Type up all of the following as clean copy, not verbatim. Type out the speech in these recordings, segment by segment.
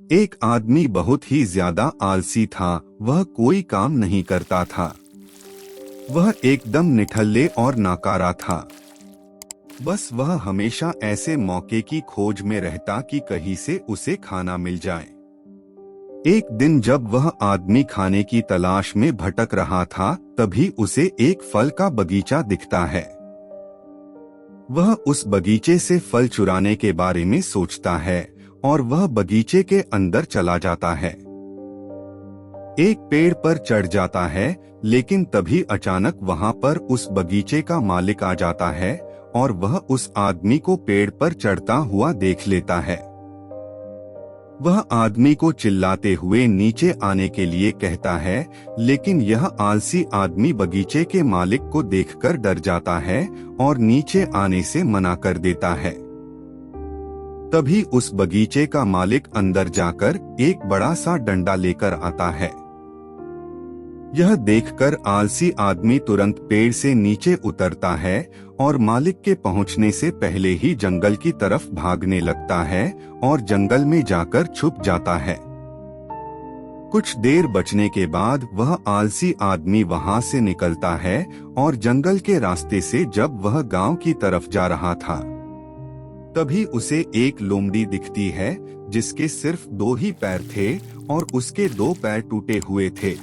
एक आदमी बहुत ही ज्यादा आलसी था। वह कोई काम नहीं करता था। वह एकदम निठल्ले और नाकारा था। बस वह हमेशा ऐसे मौके की खोज में रहता कि कहीं से उसे खाना मिल जाए। एक दिन जब वह आदमी खाने की तलाश में भटक रहा था, तभी उसे एक फल का बगीचा दिखता है। वह उस बगीचे से फल चुराने के बारे में सोचता है और वह बगीचे के अंदर चला जाता है। एक पेड़ पर चढ़ जाता है, लेकिन तभी अचानक वहां पर उस बगीचे का मालिक आ जाता है और वह उस आदमी को पेड़ पर चढ़ता हुआ देख लेता है। वह आदमी को चिल्लाते हुए नीचे आने के लिए कहता है, लेकिन यह आलसी आदमी बगीचे के मालिक को देखकर डर जाता है और नीचे आने से मना कर देता है। तभी उस बगीचे का मालिक अंदर जाकर एक बड़ा सा डंडा लेकर आता है। यह देखकर आलसी आदमी तुरंत पेड़ से नीचे उतरता है और मालिक के पहुंचने से पहले ही जंगल की तरफ भागने लगता है और जंगल में जाकर छुप जाता है। कुछ देर बचने के बाद वह आलसी आदमी वहां से निकलता है और जंगल के रास्ते से जब वह गांव की तरफ जा रहा था, तभी उसे एक लोमड़ी दिखती है जिसके सिर्फ 2 ही पैर थे और उसके 2 पैर टूटे हुए थे।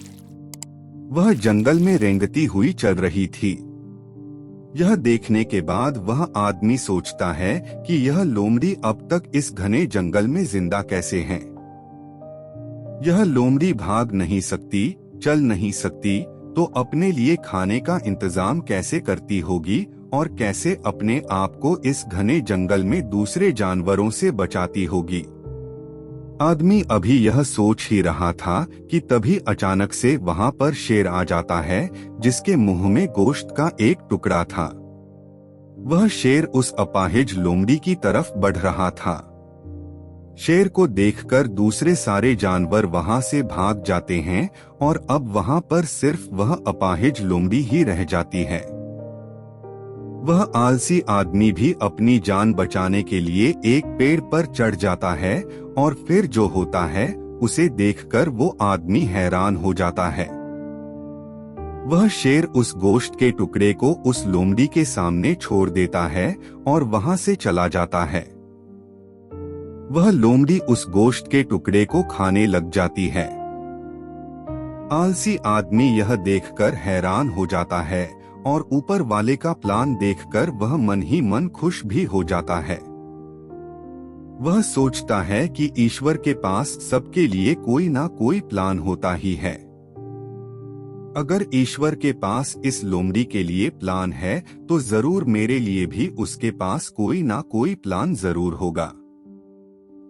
वह जंगल में रेंगती हुई चल रही थी। यह देखने के बाद वह आदमी सोचता है कि यह लोमड़ी अब तक इस घने जंगल में जिंदा कैसे है। यह लोमड़ी भाग नहीं सकती, चल नहीं सकती, तो अपने लिए खाने का इंतजाम कैसे करती होगी और कैसे अपने आप को इस घने जंगल में दूसरे जानवरों से बचाती होगी। आदमी अभी यह सोच ही रहा था कि तभी अचानक से वहां पर शेर आ जाता है, जिसके मुंह में गोश्त का एक टुकड़ा था। वह शेर उस अपाहिज लोमड़ी की तरफ बढ़ रहा था। शेर को देखकर दूसरे सारे जानवर वहां से भाग जाते हैं और अब वहां पर सिर्फ वह अपाहिज लोमड़ी ही रह जाती है। वह आलसी आदमी भी अपनी जान बचाने के लिए एक पेड़ पर चढ़ जाता है और फिर जो होता है उसे देखकर वो आदमी हैरान हो जाता है। वह शेर उस गोश्त के टुकड़े को उस लोमड़ी के सामने छोड़ देता है और वहां से चला जाता है। वह लोमड़ी उस गोश्त के टुकड़े को खाने लग जाती है। आलसी आदमी यह देखकर हैरान हो जाता है और ऊपर वाले का प्लान देखकर वह मन ही मन खुश भी हो जाता है। वह सोचता है कि ईश्वर के पास सबके लिए कोई ना कोई प्लान होता ही है। अगर ईश्वर के पास इस लोमड़ी के लिए प्लान है तो जरूर मेरे लिए भी उसके पास कोई ना कोई प्लान जरूर होगा।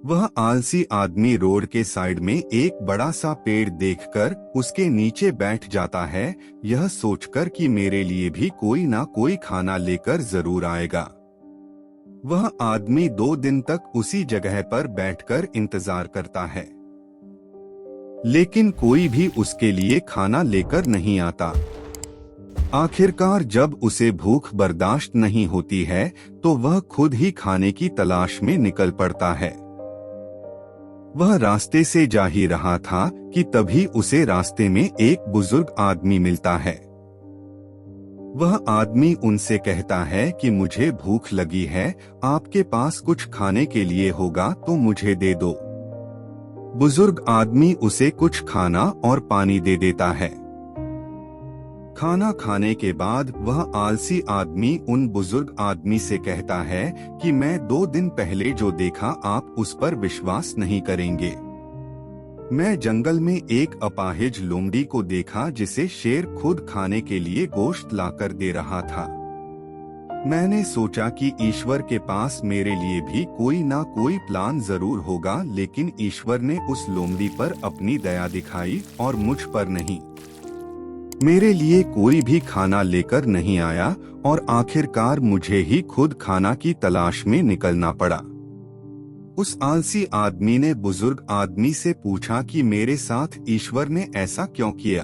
वह आलसी आदमी रोड के साइड में एक बड़ा सा पेड़ देखकर उसके नीचे बैठ जाता है, यह सोचकर कि मेरे लिए भी कोई ना कोई खाना लेकर जरूर आएगा। वह आदमी 2 दिन तक उसी जगह पर बैठकर इंतजार करता है, लेकिन कोई भी उसके लिए खाना लेकर नहीं आता। आखिरकार जब उसे भूख बर्दाश्त नहीं होती है तो वह खुद ही खाने की तलाश में निकल पड़ता है। वह रास्ते से जा ही रहा था कि तभी उसे रास्ते में एक बुजुर्ग आदमी मिलता है। वह आदमी उनसे कहता है कि मुझे भूख लगी है, आपके पास कुछ खाने के लिए होगा तो मुझे दे दो। बुजुर्ग आदमी उसे कुछ खाना और पानी दे देता है। खाना खाने के बाद वह आलसी आदमी उन बुजुर्ग आदमी से कहता है कि मैं 2 दिन पहले जो देखा आप उस पर विश्वास नहीं करेंगे। मैं जंगल में एक अपाहिज लोमड़ी को देखा जिसे शेर खुद खाने के लिए गोश्त लाकर दे रहा था। मैंने सोचा कि ईश्वर के पास मेरे लिए भी कोई ना कोई प्लान जरूर होगा, लेकिन ईश्वर ने उस लोमड़ी पर अपनी दया दिखाई और मुझ पर नहीं। मेरे लिए कोई भी खाना लेकर नहीं आया और आखिरकार मुझे ही खुद खाना की तलाश में निकलना पड़ा। उस आलसी आदमी ने बुजुर्ग आदमी से पूछा कि मेरे साथ ईश्वर ने ऐसा क्यों किया।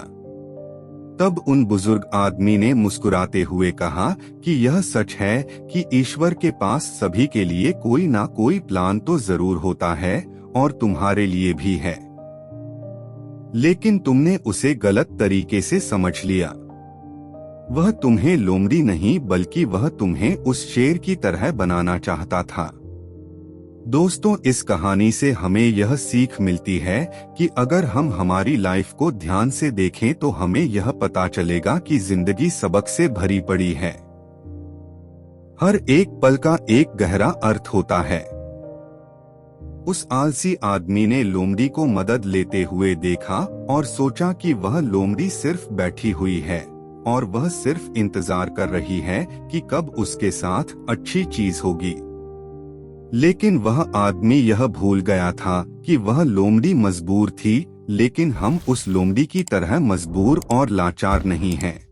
तब उन बुजुर्ग आदमी ने मुस्कुराते हुए कहा कि यह सच है कि ईश्वर के पास सभी के लिए कोई ना कोई प्लान तो जरूर होता है और तुम्हारे लिए भी है, लेकिन तुमने उसे गलत तरीके से समझ लिया। वह तुम्हें लोमड़ी नहीं बल्कि वह तुम्हें उस शेर की तरह बनाना चाहता था। दोस्तों, इस कहानी से हमें यह सीख मिलती है कि अगर हम हमारी लाइफ को ध्यान से देखें तो हमें यह पता चलेगा कि जिंदगी सबक से भरी पड़ी है। हर एक पल का एक गहरा अर्थ होता है। उस आलसी आदमी ने लोमड़ी को मदद लेते हुए देखा और सोचा कि वह लोमड़ी सिर्फ बैठी हुई है और वह सिर्फ इंतजार कर रही है कि कब उसके साथ अच्छी चीज होगी। लेकिन वह आदमी यह भूल गया था कि वह लोमड़ी मजबूर थी, लेकिन हम उस लोमड़ी की तरह मजबूर और लाचार नहीं हैं।